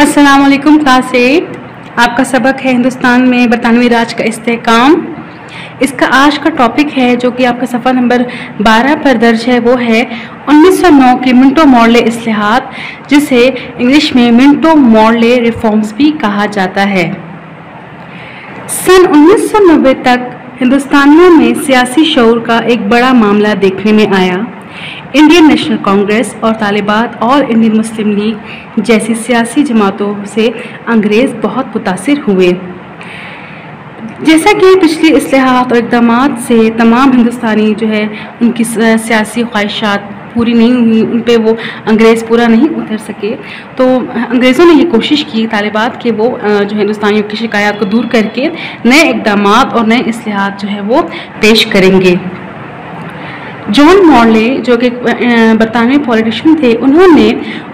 अस्सलाम वालेकुम क्लास 8। आपका सबक है हिंदुस्तान में बरतानवी राज का इस्तेहकाम। इसका आज का टॉपिक है जो कि आपका सफ़ा नंबर 12 पर दर्ज है, वो है 1909 के मिंटो मॉर्ले इस्लाहात, जिसे इंग्लिश में मिंटो मॉर्ले रिफॉर्म्स भी कहा जाता है। सन 1990 तक हिंदुस्तानियों में सियासी शऊर का एक बड़ा मामला देखने में आया। इंडियन नेशनल कांग्रेस और तालिबान और इंडियन मुस्लिम लीग जैसी सियासी जमातों से अंग्रेज़ बहुत मुतासिर हुए। जैसा कि पिछली इस्लाहात और इक़दामात से तमाम हिंदुस्तानी जो है उनकी सियासी ख्वाहिशात पूरी नहीं हुई, उन पे वो अंग्रेज़ पूरा नहीं उतर सके, तो अंग्रेज़ों ने ये कोशिश की तालिबान के वो जो हिंदुस्तानियों की शिकायत को दूर करके नए इक़दामात और नए इस्लाहात जो है वो पेश करेंगे। जॉन मॉर्ले जो कि बरतानवी पॉलिटिशियन थे, उन्होंने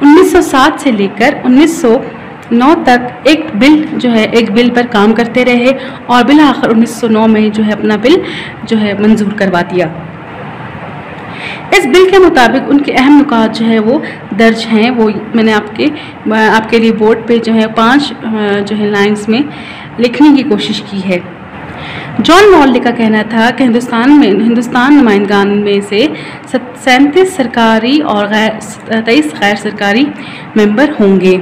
1907 से लेकर 1909 तक एक बिल पर काम करते रहे और बिल आखिर 1909 में जो है अपना बिल जो है मंजूर करवा दिया। इस बिल के मुताबिक उनके अहम नुकात जो है वो दर्ज हैं, वो मैंने आपके लिए बोर्ड पे जो है 5 जो है लाइंस में लिखने की कोशिश की है। जॉन मॉर्ले का कहना था कि हिंदुस्तान नुमाइंदगान में से 37 सरकारी और 23 गैर सरकारी मेंबर होंगे।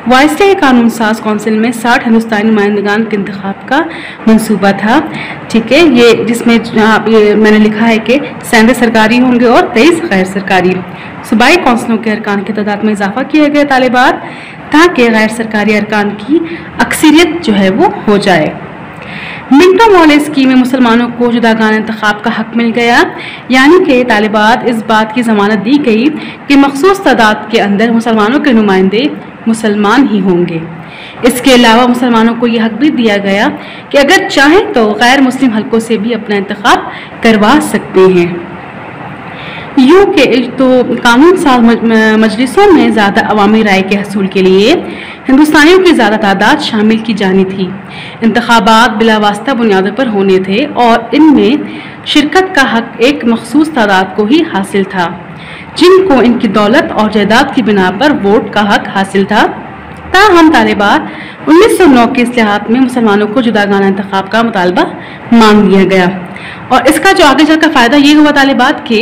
वायसराय कानून साज कौंसिल में 60 हिंदुस्तानी नुमाइंदगान के इंतखाब का मंसूबा था। ठीक है, ये जिसमें ये मैंने लिखा है कि 37 सरकारी होंगे और 23 गैर सरकारी। सूबाई कौंसिलों के अरकान की तादाद में इजाफा किया गया तालिबान, ताकि गैर सरकारी अरकान की अक्सरियत जो है वो हो जाए। मिंटो मॉर्ले स्कीम में मुसलमानों को जुदागाना इंतखाब का हक मिल गया, यानी कि तालिबान इस बात की ज़मानत दी गई कि मखसूस तादाद के अंदर मुसलमानों के नुमाइंदे मुसलमान ही होंगे। इसके अलावा मुसलमानों को यह हक भी दिया गया कि अगर चाहें तो गैर मुस्लिम हलकों से भी अपना इंतखाब करवा सकते हैं। यूं के तो कानून साज मजलिसों में ज़्यादा अवामी राय के हसूल के लिए हिंदुस्तानियों की ज़्यादा तादाद शामिल की जानी थी। इंतखाबात बिलावास्ता बुनियादों पर होने थे और इनमें शिरकत का हक एक मखसूस तादाद को ही हासिल था, जिनको इनकी दौलत और जायदाद की बिना पर वोट का हक हासिल था। ताहम तालिबान 1909 के इस्लाहात में मुसलमानों को जुदागाना इंतखाब का मुतालबा मांग लिया गया और इसका जो आगे चलकर फ़ायदा ये हुआ तालिबान के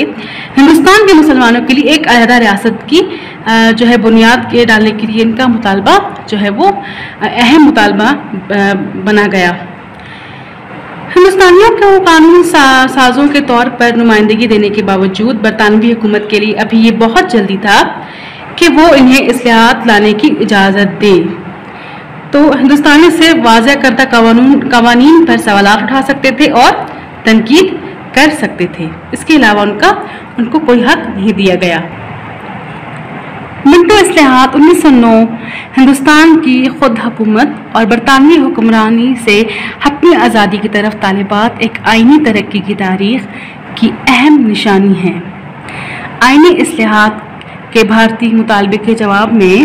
हिंदुस्तान के मुसलमानों के लिए एक अलहदा रियासत की जो है बुनियाद के डालने के लिए इनका मुतालबा जो है वो अहम मुतालबा बना गया। हिंदुस्तानियों को कानून साजों के तौर पर नुमाइंदगी देने के बावजूद बरतानवी हुकूमत के लिए अभी ये बहुत जल्दी था कि वो इन्हें इस्लाहात लाने की इजाज़त दे। तो हिंदुस्तानी सिर्फ वाज़ह करदा कवानीन पर सवालात उठा सकते थे और तनकीद कर सकते थे, इसके अलावा उनको कोई हक नहीं दिया गया। मिंटो इस्लाहात 1909 हिंदुस्तान की खुद हुकूमत और बरतानवी हुक्मरानी से हतमी आज़ादी की तरफ तालिबान एक आइनी तरक्की की तारीख की अहम निशानी है। आइनी इस्लाहात के भारतीय मुतालबे के जवाब में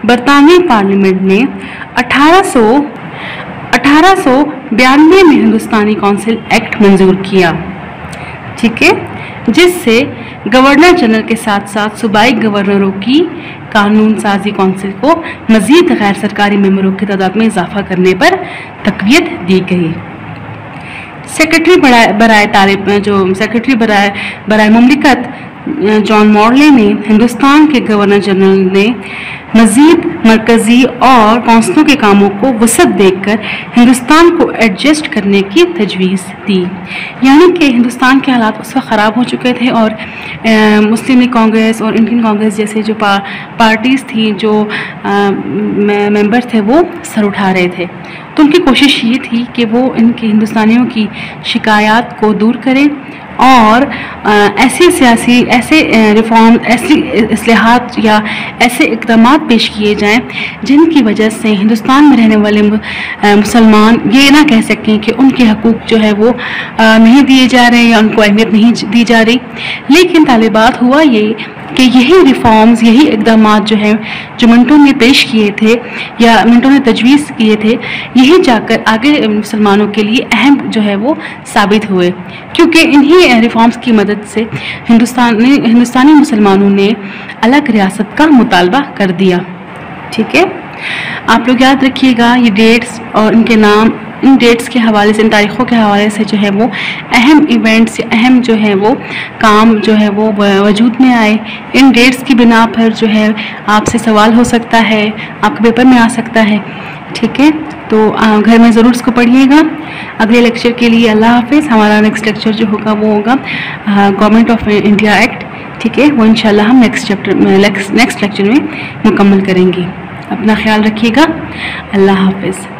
बरतानवी पार्लियामेंट ने 1892 में हिंदुस्तानी कौंसिल एक्ट मंजूर किया, ठीक है, जिससे गवर्नर जनरल के साथ साथ सूबाई गवर्नरों की कानून साजी कौंसिल को मजीद गैर सरकारी मेंबरों की तादाद में इजाफा करने पर तक़वियत दी गई। सेक्रेटरी बराए मुमलिकत जॉन मॉर्ले ने हिंदुस्तान के गवर्नर जनरल ने मजीद मरकजी और कौंसिलों के कामों को वसअत देकर हिंदुस्तान को एडजस्ट करने की तजवीज़ दी, यानी कि हिंदुस्तान के हालात उस वक्त ख़राब हो चुके थे और मुस्लिम लीग कांग्रेस और इंडियन कांग्रेस जैसे जो पार्टीज़ थी, जो मेंबर थे, वो सर उठा रहे थे। तो उनकी कोशिश ये थी कि वो इनके हिंदुस्तानियों की शिकायत को दूर करें और ऐसे रिफॉर्म, ऐसी इस्लाहात या ऐसे इक़दामात पेश किए जाएं जिनकी वजह से हिंदुस्तान में रहने वाले मुसलमान ये ना कह सकें कि उनके हकूक़ जो है वो नहीं दिए जा रहे या उनको अहमियत नहीं दी जा रही। लेकिन तालिबान हुआ ये कि यही रिफॉर्म्स, यही इक़दामात जो है जो मिंटो ने पेश किए थे या मिंटो ने तजवीज़ किए थे, यही जाकर आगे मुसलमानों के लिए अहम जो है वो साबित हुए, क्योंकि इन्हीं रिफॉर्म्स की मदद से हिंदुस्तानी मुसलमानों ने अलग रियासत का मुतालबा कर दिया। ठीक है। आप लोग याद रखिएगा ये डेट्स और इनके नाम, इन डेट्स के हवाले से, इन तारीख़ों के हवाले से जो है वो अहम इवेंट्स, अहम जो है वो काम जो है वो वजूद में आए। इन डेट्स की बिना पर जो है आपसे सवाल हो सकता है, आपके पेपर में आ सकता है। ठीक है, तो घर में ज़रूर इसको पढ़िएगा। अगले लेक्चर के लिए अल्लाह हाफिज़। हमारा नेक्स्ट लेक्चर जो होगा वो होगा गवर्नमेंट ऑफ इंडिया एक्ट। ठीक है, वो इंशाल्लाह हम नेक्स्ट लेक्चर में मुकम्मल करेंगे। अपना ख्याल रखिएगा। अल्लाह हाफिज़।